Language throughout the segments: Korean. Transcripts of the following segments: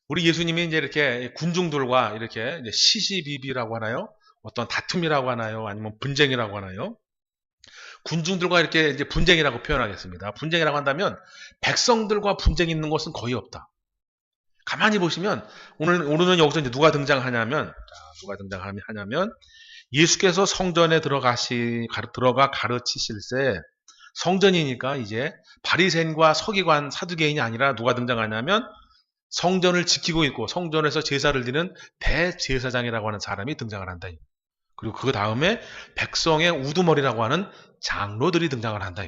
우리 예수님이 이제 이렇게 군중들과 이렇게 이제 시시비비라고 하나요? 어떤 다툼이라고 하나요? 아니면 분쟁이라고 하나요? 군중들과 이렇게 이제 분쟁이라고 표현하겠습니다. 분쟁이라고 한다면 백성들과 분쟁이 있는 것은 거의 없다. 가만히 보시면 오늘은 여기서 이제 누가 등장하냐면 누가 등장하냐면 예수께서 성전에 들어가 가르치실 때 성전이니까 이제 바리새인과 서기관 사두개인이 아니라 누가 등장하냐면 성전을 지키고 있고 성전에서 제사를 드리는 대제사장이라고 하는 사람이 등장을 한다. 그리고 그 다음에 백성의 우두머리라고 하는 장로들이 등장을 한다.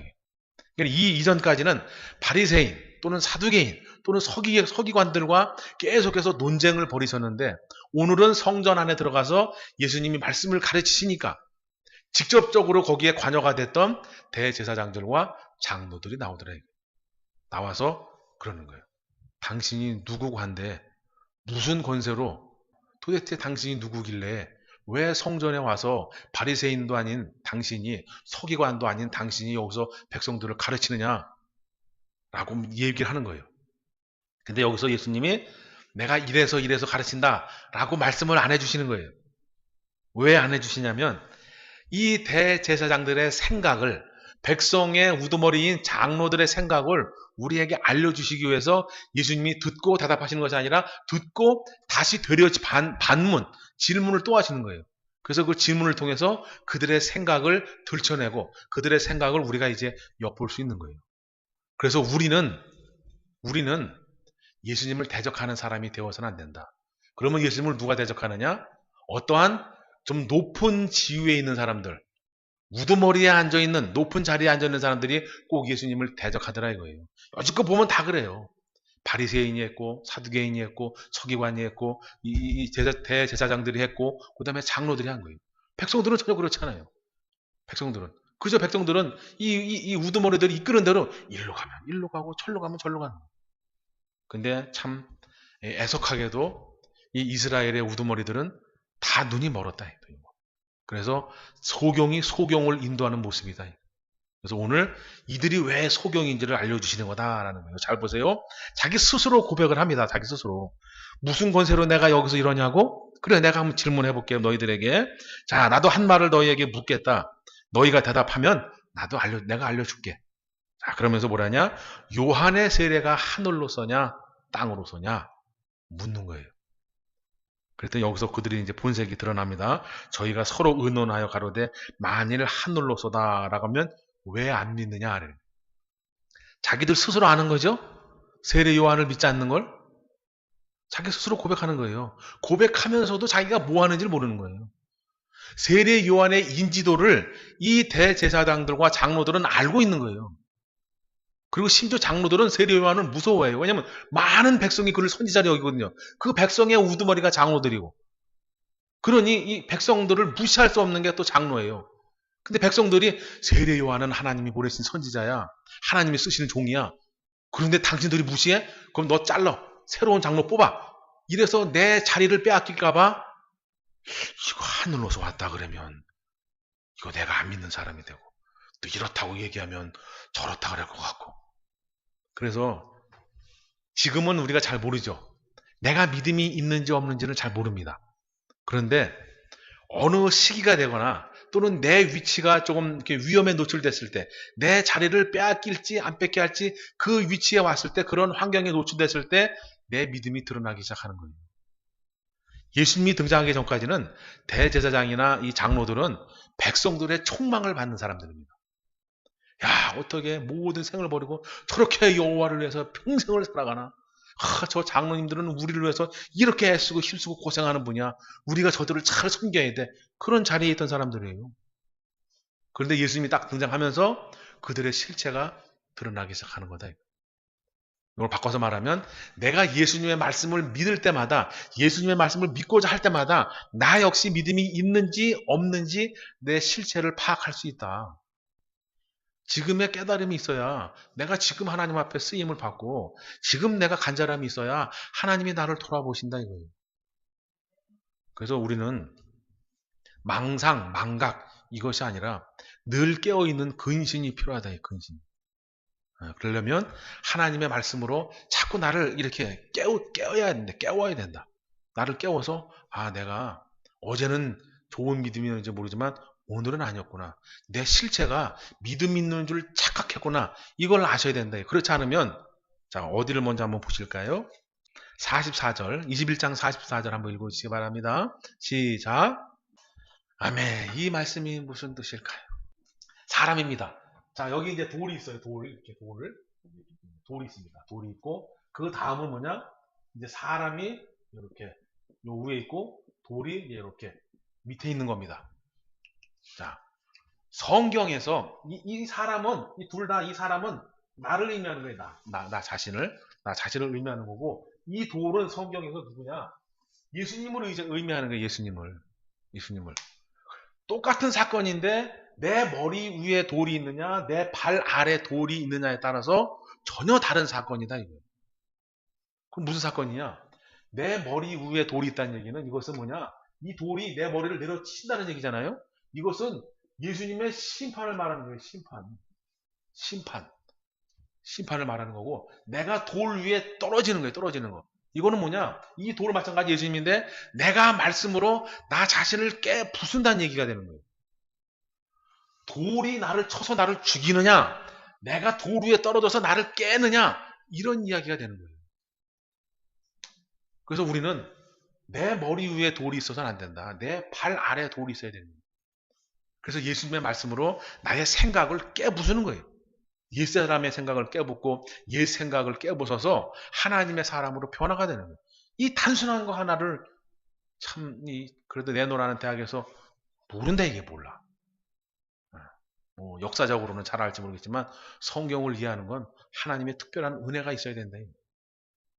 그러니까 이 이전까지는 바리새인 또는 사두개인 또는 서기관들과 계속해서 논쟁을 벌이셨는데 오늘은 성전 안에 들어가서 예수님이 말씀을 가르치시니까 직접적으로 거기에 관여가 됐던 대제사장들과 장로들이 나오더래요. 나와서 그러는 거예요. 당신이 누구고 한데 무슨 권세로 도대체 당신이 누구길래 왜 성전에 와서 바리새인도 아닌 당신이 서기관도 아닌 당신이 여기서 백성들을 가르치느냐라고 얘기를 하는 거예요. 근데 여기서 예수님이 내가 이래서 가르친다라고 말씀을 안 해주시는 거예요. 왜 안 해주시냐면 이 대제사장들의 생각을 백성의 우두머리인 장로들의 생각을 우리에게 알려주시기 위해서 예수님이 듣고 대답하시는 것이 아니라 듣고 다시 되려 반문, 질문을 또 하시는 거예요. 그래서 그 질문을 통해서 그들의 생각을 들춰내고 그들의 생각을 우리가 이제 엿볼 수 있는 거예요. 그래서 우리는 예수님을 대적하는 사람이 되어서는 안 된다. 그러면 예수님을 누가 대적하느냐? 어떠한 좀 높은 지위에 있는 사람들, 우두머리에 앉아있는 높은 자리에 앉아있는 사람들이 꼭 예수님을 대적하더라 이거예요. 여지껏 보면 다 그래요. 바리새인이 했고 사두개인이 했고 서기관이 했고 대제사장들이 했고 그 다음에 장로들이 한 거예요. 백성들은 전혀 그렇지 않아요. 백성들은 그저 백성들은 이 우두머리들이 이끄는 대로 일로 가면 일로 가고 절로 가면 절로 가는 거예요. 근데 참 애석하게도 이 이스라엘의 우두머리들은 다 눈이 멀었다. 그래서 소경이 소경을 인도하는 모습이다. 그래서 오늘 이들이 왜 소경인지를 알려주시는 거다라는 거예요. 잘 보세요. 자기 스스로 고백을 합니다. 자기 스스로. 무슨 권세로 내가 여기서 이러냐고? 그래, 내가 한번 질문해 볼게요. 너희들에게. 자, 나도 한 말을 너희에게 묻겠다. 너희가 대답하면 내가 알려줄게. 자, 그러면서 뭐라냐? 요한의 세례가 하늘로 서냐, 땅으로 서냐? 묻는 거예요. 그랬더니 여기서 그들이 이제 본색이 드러납니다. 저희가 서로 의논하여 가로되 만일 하늘로 쏘다라고 하면 왜 안 믿느냐? 자기들 스스로 아는 거죠. 세례 요한을 믿지 않는 걸 자기 스스로 고백하는 거예요. 고백하면서도 자기가 뭐 하는지를 모르는 거예요. 세례 요한의 인지도를 이 대제사장들과 장로들은 알고 있는 거예요. 그리고 심지어 장로들은 세례 요한을 무서워해요. 왜냐하면 많은 백성이 그를 선지자로 여기거든요. 그 백성의 우두머리가 장로들이고 그러니 이 백성들을 무시할 수 없는 게 또 장로예요. 근데 백성들이 세례 요한은 하나님이 보내신 선지자야. 하나님이 쓰시는 종이야. 그런데 당신들이 무시해? 그럼 너 잘라. 새로운 장로 뽑아. 이래서 내 자리를 빼앗길까봐 이거 하늘로서 왔다 그러면 이거 내가 안 믿는 사람이 되고 또 이렇다고 얘기하면 저렇다 그럴 것 같고 그래서 지금은 우리가 잘 모르죠. 내가 믿음이 있는지 없는지는 잘 모릅니다. 그런데 어느 시기가 되거나 또는 내 위치가 조금 이렇게 위험에 노출됐을 때 내 자리를 빼앗길지 안 뺏게 할지 그 위치에 왔을 때 그런 환경에 노출됐을 때 내 믿음이 드러나기 시작하는 거예요. 예수님이 등장하기 전까지는 대제사장이나 이 장로들은 백성들의 총망을 받는 사람들입니다. 야, 어떻게 모든 생을 버리고 저렇게 여호와를 위해서 평생을 살아가나? 저 장로님들은 우리를 위해서 이렇게 애쓰고 힘쓰고 고생하는 분이야. 우리가 저들을 잘 섬겨야 돼. 그런 자리에 있던 사람들이에요. 그런데 예수님이 딱 등장하면서 그들의 실체가 드러나기 시작하는 거다. 이걸 바꿔서 말하면 내가 예수님의 말씀을 믿을 때마다 예수님의 말씀을 믿고자 할 때마다 나 역시 믿음이 있는지 없는지 내 실체를 파악할 수 있다. 지금의 깨달음이 있어야 내가 지금 하나님 앞에 쓰임을 받고 지금 내가 간절함이 있어야 하나님이 나를 돌아보신다 이거예요. 그래서 우리는 망상, 망각 이것이 아니라 늘 깨어있는 근신이 필요하다. 근신. 그러려면 하나님의 말씀으로 자꾸 나를 이렇게 깨워야 된다. 깨워야 된다. 나를 깨워서 내가 어제는 좋은 믿음이었는지 모르지만 오늘은 아니었구나. 내 실체가 믿음 있는 줄 착각했구나. 이걸 아셔야 된다. 그렇지 않으면 자, 어디를 먼저 한번 보실까요? 44절, 21장 44절 한번 읽어주시기 바랍니다. 시작. 아멘. 이 말씀이 무슨 뜻일까요? 사람입니다. 자, 여기 이제 돌이 있어요. 이렇게 돌이 있습니다. 돌이 있고, 그 다음은 뭐냐? 이제 사람이 이렇게 요 위에 있고, 돌이 이렇게 밑에 있는 겁니다. 자, 성경에서 이 사람은, 이 사람은 나를 의미하는 거예요. 나 자신을 의미하는 거고, 이 돌은 성경에서 누구냐? 예수님을 의미하는 거예요. 예수님을. 똑같은 사건인데 내 머리 위에 돌이 있느냐, 내 발 아래 돌이 있느냐에 따라서 전혀 다른 사건이다. 이거. 그럼 무슨 사건이냐? 내 머리 위에 돌이 있다는 얘기는 이것은 뭐냐? 이 돌이 내 머리를 내려친다는 얘기잖아요. 이것은 예수님의 심판을 말하는 거예요. 심판을 말하는 거고, 내가 돌 위에 떨어지는 거예요. 떨어지는 거. 이거는 뭐냐? 이 돌은 마찬가지 예수님인데 내가 말씀으로 나 자신을 깨 부순다는 얘기가 되는 거예요. 돌이 나를 쳐서 나를 죽이느냐, 내가 돌 위에 떨어져서 나를 깨느냐, 이런 이야기가 되는 거예요. 그래서 우리는 내 머리 위에 돌이 있어서는 안 된다. 내 발 아래에 돌이 있어야 되는 거예요. 그래서 예수님의 말씀으로 나의 생각을 깨부수는 거예요. 옛사람의 생각을 깨붓고 옛 생각을 깨부숴서 하나님의 사람으로 변화가 되는 거예요. 이 단순한 거 하나를 참 그래도 내노라는 대학에서 모른다. 이게 몰라. 역사적으로는 잘 알지 모르겠지만 성경을 이해하는 건 하나님의 특별한 은혜가 있어야 된다.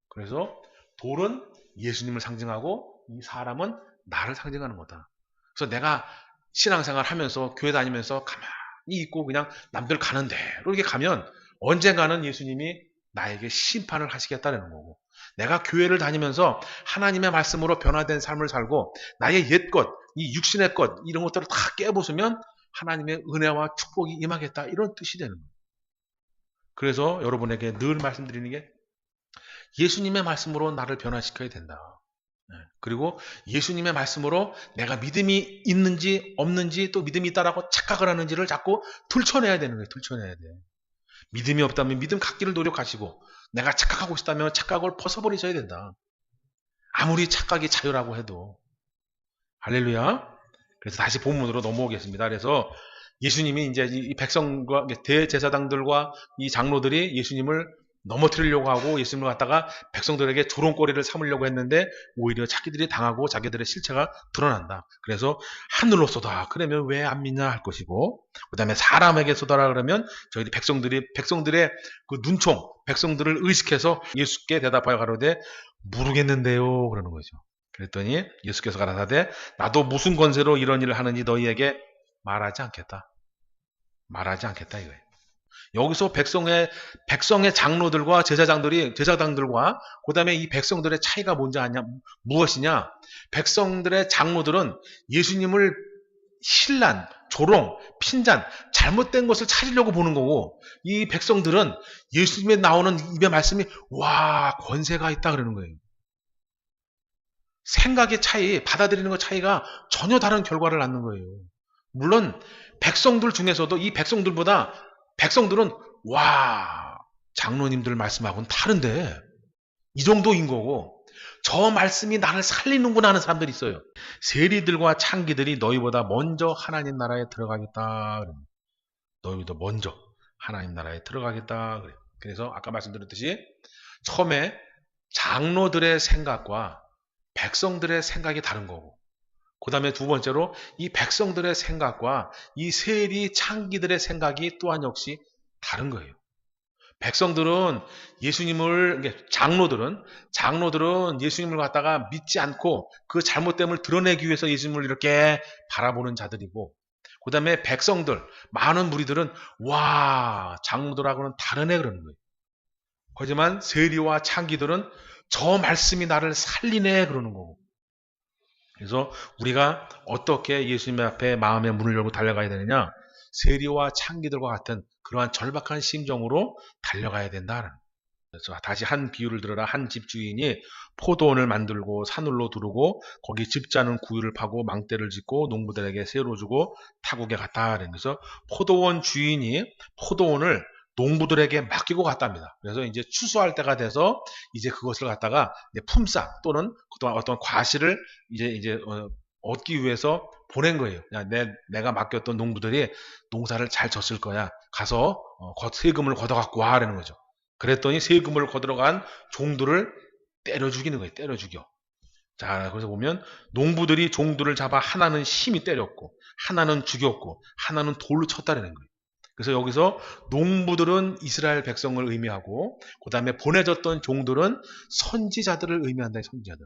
그래서 돌은 예수님을 상징하고 이 사람은 나를 상징하는 거다. 그래서 내가 신앙생활 하면서 교회 다니면서 가만히 있고 그냥 남들 가는 대로 이렇게 가면 언젠가는 예수님이 나에게 심판을 하시겠다는 거고, 내가 교회를 다니면서 하나님의 말씀으로 변화된 삶을 살고 나의 옛것, 이 육신의 것 이런 것들을 다 깨부수면 하나님의 은혜와 축복이 임하겠다, 이런 뜻이 되는 거예요. 그래서 여러분에게 늘 말씀드리는 게 예수님의 말씀으로 나를 변화시켜야 된다. 그리고 예수님의 말씀으로 내가 믿음이 있는지 없는지, 또 믿음이 있다라고 착각을 하는지를 자꾸 들춰내야 되는 거예요. 들춰내야 돼. 믿음이 없다면 믿음 갖기를 노력하시고, 내가 착각하고 있다면 착각을 벗어버리셔야 된다. 아무리 착각이 자유라고 해도. 할렐루야. 그래서 다시 본문으로 넘어오겠습니다. 그래서 예수님이 이제 이 백성과 대제사장들과 이 장로들이 예수님을 넘어뜨리려고 하고 예수님을 갖다가 백성들에게 조롱거리를 삼으려고 했는데 오히려 자기들이 당하고 자기들의 실체가 드러난다. 그래서 하늘로 쏟아 그러면 왜 안 믿냐 할 것이고, 그 다음에 사람에게 쏟아라 그러면 저희 백성들의 그 눈총, 백성들을 의식해서 예수께 대답하여 가로되 모르겠는데요 그러는 거죠. 그랬더니 예수께서 가라사대 나도 무슨 권세로 이런 일을 하는지 너희에게 말하지 않겠다 이거예요. 여기서 백성의 장로들과 제사장들과 그 다음에 이 백성들의 차이가 무엇이냐? 백성들의 장로들은 예수님을 신란, 조롱, 핀잔, 잘못된 것을 찾으려고 보는 거고, 이 백성들은 예수님에 나오는 입의 말씀이 와 권세가 있다 그러는 거예요. 생각의 차이, 받아들이는 것 차이가 전혀 다른 결과를 낳는 거예요. 물론 백성들 중에서도 이 백성들은 와 장로님들 말씀하고는 다른데 이 정도인 거고, 저 말씀이 나를 살리는구나 하는 사람들이 있어요. 세리들과 창기들이 너희보다 먼저 하나님 나라에 들어가겠다. 너희보다 먼저 하나님 나라에 들어가겠다. 그래서 아까 말씀드렸듯이 처음에 장로들의 생각과 백성들의 생각이 다른 거고, 그 다음에 두 번째로 이 백성들의 생각과 이 세리 창기들의 생각이 또한 역시 다른 거예요. 백성들은 장로들은 예수님을 갖다가 믿지 않고 그 잘못됨을 드러내기 위해서 예수님을 이렇게 바라보는 자들이고, 그 다음에 백성들, 많은 무리들은 와 장로들하고는 다르네 그러는 거예요. 하지만 세리와 창기들은 저 말씀이 나를 살리네 그러는 거고. 그래서 우리가 어떻게 예수님 앞에 마음의 문을 열고 달려가야 되느냐? 세리와 창기들과 같은 그러한 절박한 심정으로 달려가야 된다는. 그래서 다시 한 비유를 들어라. 한 집주인이 포도원을 만들고 산울로 두르고 거기 집자는 구유를 파고 망대를 짓고 농부들에게 새로 주고 타국에 갔다. 그래서 포도원 주인이 포도원을 농부들에게 맡기고 갔답니다. 그래서 이제 추수할 때가 돼서 이제 그것을 갖다가 이제 품삯 또는 어떤 과실을 이제 얻기 위해서 보낸 거예요. 내가 맡겼던 농부들이 농사를 잘 졌을 거야. 가서 세금을 걷어갖고 와. 라는 거죠. 그랬더니 세금을 걷어간 종들을 때려 죽이는 거예요. 때려 죽여. 자, 그래서 보면 농부들이 종들을 잡아 하나는 심히 때렸고 하나는 죽였고 하나는 돌로 쳤다는 거예요. 그래서 여기서 농부들은 이스라엘 백성을 의미하고 그 다음에 보내졌던 종들은 선지자들을 의미한다. 선지자들.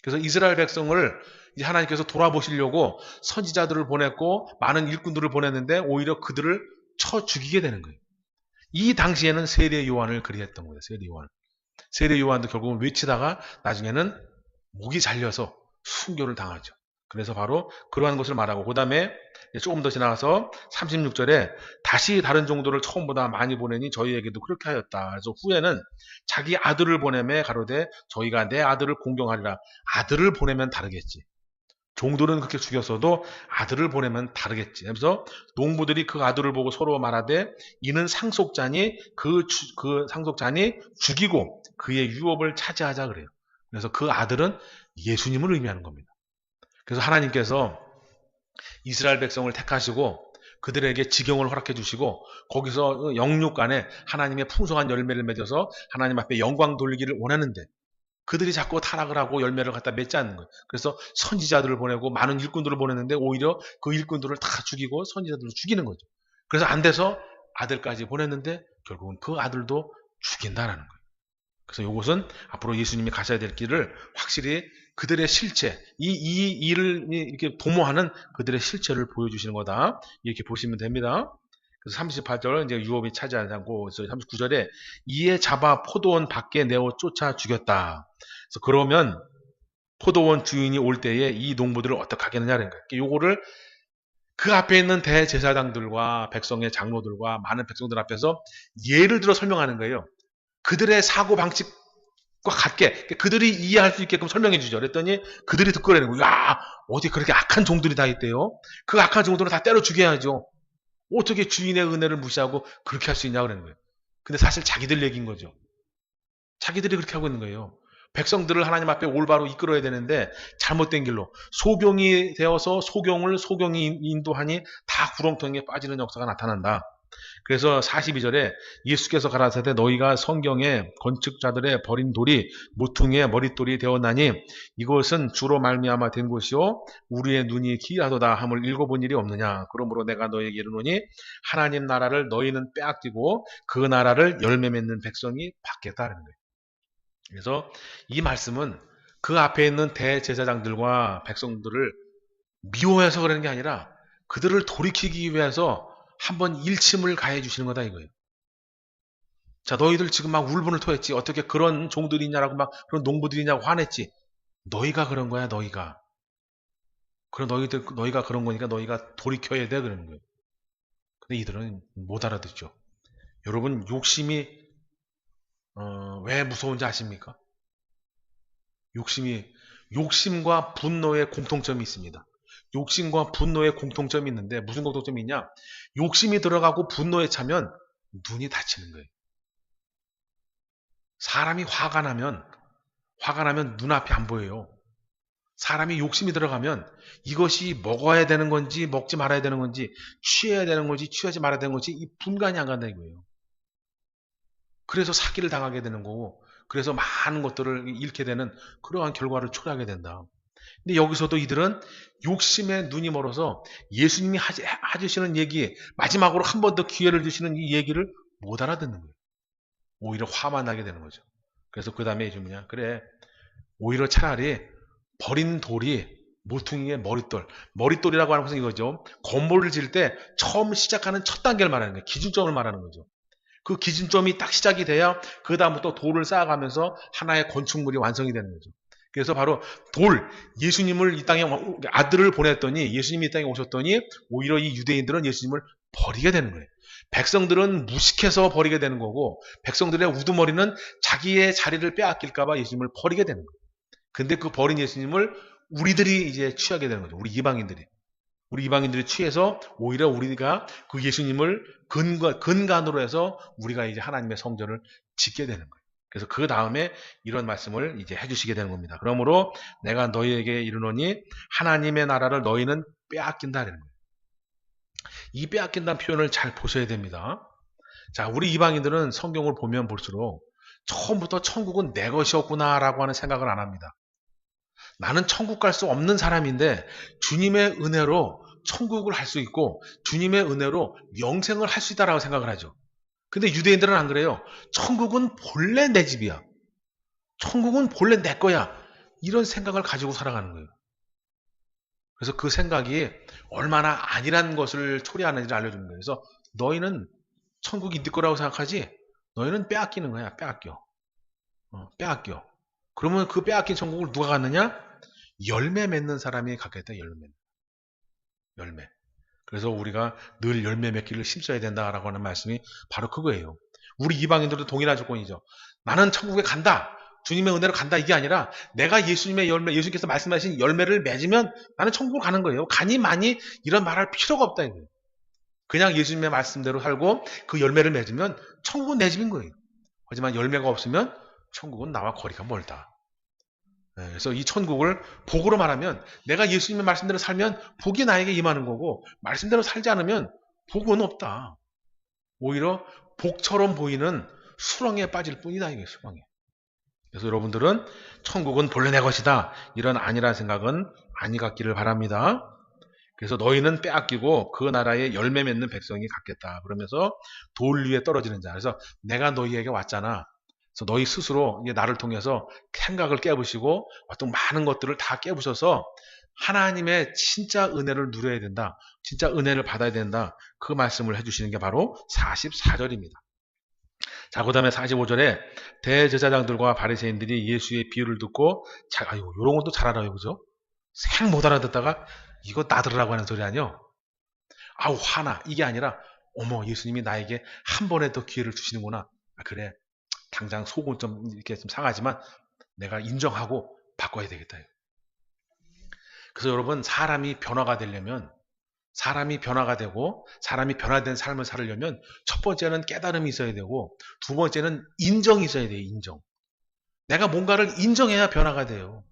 그래서 이스라엘 백성을 이제 하나님께서 돌아보시려고 선지자들을 보냈고 많은 일꾼들을 보냈는데 오히려 그들을 쳐 죽이게 되는 거예요. 이 당시에는 세례 요한을 그리했던 거예요. 세례 요한도 결국은 외치다가 나중에는 목이 잘려서 순교를 당하죠. 그래서 바로 그러한 것을 말하고 그 다음에 조금 더 지나가서 36절에 다시 다른 종들을 처음보다 많이 보내니 저희에게도 그렇게 하였다. 그래서 후에는 자기 아들을 보내매 가로되 저희가 내 아들을 공경하리라. 아들을 보내면 다르겠지. 종들은 그렇게 죽였어도 아들을 보내면 다르겠지. 그래서 농부들이 그 아들을 보고 서로 말하되 이는 상속자니 그 상속자니 죽이고 그의 유업을 차지하자 그래요. 그래서 그 아들은 예수님을 의미하는 겁니다. 그래서 하나님께서 이스라엘 백성을 택하시고 그들에게 지경을 허락해 주시고 거기서 영육간에 하나님의 풍성한 열매를 맺어서 하나님 앞에 영광 돌리기를 원하는데 그들이 자꾸 타락을 하고 열매를 갖다 맺지 않는 거예요. 그래서 선지자들을 보내고 많은 일꾼들을 보냈는데 오히려 그 일꾼들을 다 죽이고 선지자들을 죽이는 거죠. 그래서 안 돼서 아들까지 보냈는데 결국은 그 아들도 죽인다라는 거예요. 그래서 이것은 앞으로 예수님이 가셔야 될 길을 확실히 그들의 실체, 이 일을 이렇게 도모하는 그들의 실체를 보여주시는 거다. 이렇게 보시면 됩니다. 그래서 38절 이제 유업이 차지하지 않고 39절에 이에 잡아 포도원 밖에 내어 쫓아 죽였다. 그래서 그러면 포도원 주인이 올 때에 이 농부들을 어떻게 하겠느냐는 거예요. 요거를 그 앞에 있는 대제사장들과 백성의 장로들과 많은 백성들 앞에서 예를 들어 설명하는 거예요. 그들의 사고 방식과 같게 그들이 이해할 수 있게끔 설명해 주죠. 그랬더니 그들이 듣고 그러는 거예요. 야, 어디 그렇게 악한 종들이 다 있대요. 그 악한 종들은 다 때려 죽여야죠. 어떻게 주인의 은혜를 무시하고 그렇게 할 수 있냐고 그러는 거예요. 근데 사실 자기들 얘기인 거죠. 자기들이 그렇게 하고 있는 거예요. 백성들을 하나님 앞에 올바로 이끌어야 되는데 잘못된 길로 소경이 되어서 소경이 인도하니 다 구렁텅이에 빠지는 역사가 나타난다. 그래서 42절에 예수께서 가라사대 너희가 성경에 건축자들의 버린 돌이 모퉁이의 머릿돌이 되었나니 이것은 주로 말미암아 된 것이요 우리의 눈이 기이하도다 함을 읽어본 일이 없느냐. 그러므로 내가 너희에게 이르노니 하나님 나라를 너희는 빼앗기고 그 나라를 열매 맺는 백성이 받겠다는 거예요. 그래서 이 말씀은 그 앞에 있는 대제사장들과 백성들을 미워해서 그러는 게 아니라 그들을 돌이키기 위해서 한번 일침을 가해 주시는 거다 이거예요. 자, 너희들 지금 막 울분을 토했지. 어떻게 그런 종들이 있냐라고 막 그런 농부들이 있냐고 화냈지. 너희가 그런 거야, 너희가. 그럼 너희가 그런 거니까 너희가 돌이켜야 돼 그러는 거예요. 근데 이들은 못 알아듣죠. 여러분 욕심이 왜 무서운지 아십니까? 욕심과 분노의 공통점이 있습니다. 욕심과 분노의 공통점이 있는데 무슨 공통점이 있냐? 욕심이 들어가고 분노에 차면 눈이 다치는 거예요. 사람이 화가 나면 눈앞이 안 보여요. 사람이 욕심이 들어가면 이것이 먹어야 되는 건지 먹지 말아야 되는 건지 취해야 되는 건지 취하지 말아야 되는 건지 이 분간이 안 간다는 거예요. 그래서 사기를 당하게 되는 거고 그래서 많은 것들을 잃게 되는 그러한 결과를 초래하게 된다. 근데 여기서도 이들은 욕심에 눈이 멀어서 예수님이 해주시는 얘기 마지막으로 한 번 더 기회를 주시는 이 얘기를 못 알아듣는 거예요. 오히려 화만 나게 되는 거죠. 그래서 그 다음에 뭐냐 그래 오히려 차라리 버린 돌이 모퉁이의 머릿돌이라고 하는 것은 이거죠. 건물을 지을 때 처음 시작하는 첫 단계를 말하는 거예요. 기준점을 말하는 거죠. 그 기준점이 딱 시작이 돼야 그 다음부터 돌을 쌓아가면서 하나의 건축물이 완성이 되는 거죠. 그래서 바로 예수님을 이 땅에 아들을 보냈더니 예수님이 이 땅에 오셨더니 오히려 이 유대인들은 예수님을 버리게 되는 거예요. 백성들은 무식해서 버리게 되는 거고 백성들의 우두머리는 자기의 자리를 빼앗길까봐 예수님을 버리게 되는 거예요. 근데 그 버린 예수님을 우리들이 이제 취하게 되는 거죠. 우리 이방인들이 취해서 오히려 우리가 그 예수님을 근간으로 해서 우리가 이제 하나님의 성전을 짓게 되는 거예요. 그래서 그 다음에 이런 말씀을 이제 해주시게 되는 겁니다. 그러므로 내가 너희에게 이르노니 하나님의 나라를 너희는 빼앗긴다 그러는 거예요. 이 빼앗긴다는 표현을 잘 보셔야 됩니다. 자, 우리 이방인들은 성경을 보면 볼수록 처음부터 천국은 내 것이었구나라고 하는 생각을 안 합니다. 나는 천국 갈 수 없는 사람인데 주님의 은혜로 천국을 할 수 있고 주님의 은혜로 영생을 할 수 있다라고 생각을 하죠. 근데 유대인들은 안 그래요. 천국은 본래 내 집이야. 천국은 본래 내 거야. 이런 생각을 가지고 살아가는 거예요. 그래서 그 생각이 얼마나 아니란 것을 초래하는지를 알려주는 거예요. 그래서 너희는 천국이 네 거라고 생각하지 너희는 빼앗기는 거야. 빼앗겨. 빼앗겨. 그러면 그 빼앗긴 천국을 누가 갖느냐? 열매 맺는 사람이 갖겠다. 열매. 그래서 우리가 늘 열매 맺기를 힘써야 된다라고 하는 말씀이 바로 그거예요. 우리 이방인들도 동일한 조건이죠. 나는 천국에 간다. 주님의 은혜로 간다. 이게 아니라 내가 예수님의 열매, 예수님께서 말씀하신 열매를 맺으면 나는 천국을 가는 거예요. 가니 많이 이런 말할 필요가 없다. 이거예요. 그냥 예수님의 말씀대로 살고 그 열매를 맺으면 천국은 내 집인 거예요. 하지만 열매가 없으면 천국은 나와 거리가 멀다. 그래서 이 천국을 복으로 말하면 내가 예수님의 말씀대로 살면 복이 나에게 임하는 거고 말씀대로 살지 않으면 복은 없다. 오히려 복처럼 보이는 수렁에 빠질 뿐이다. 이게 수렁에. 그래서 여러분들은 천국은 본래 내 것이다. 이런 아니라는 생각은 아니 갖기를 바랍니다. 그래서 너희는 빼앗기고 그 나라에 열매 맺는 백성이 갖겠다. 그러면서 돌 위에 떨어지는 자. 그래서 내가 너희에게 왔잖아. 그래서 너희 스스로 이제 나를 통해서 생각을 깨부시고 어떤 많은 것들을 다 깨부셔서 하나님의 진짜 은혜를 누려야 된다. 진짜 은혜를 받아야 된다. 그 말씀을 해주시는 게 바로 44절입니다. 자, 그 다음에 45절에 대제사장들과 바리새인들이 예수의 비유를 듣고 아유, 요런 것도 잘 알아요. 그죠? 생 못 알아듣다가 이거 나들으라고 하는 소리 아니요? 아우, 화나. 이게 아니라 어머, 예수님이 나에게 한 번에 더 기회를 주시는구나. 아, 그래. 당장 속은 좀 이렇게 좀 상하지만 내가 인정하고 바꿔야 되겠다. 그래서 여러분, 사람이 변화가 되려면 사람이 변화가 되고 사람이 변화된 삶을 살려면 첫 번째는 깨달음이 있어야 되고 두 번째는 인정이 있어야 돼요. 인정. 내가 뭔가를 인정해야 변화가 돼요.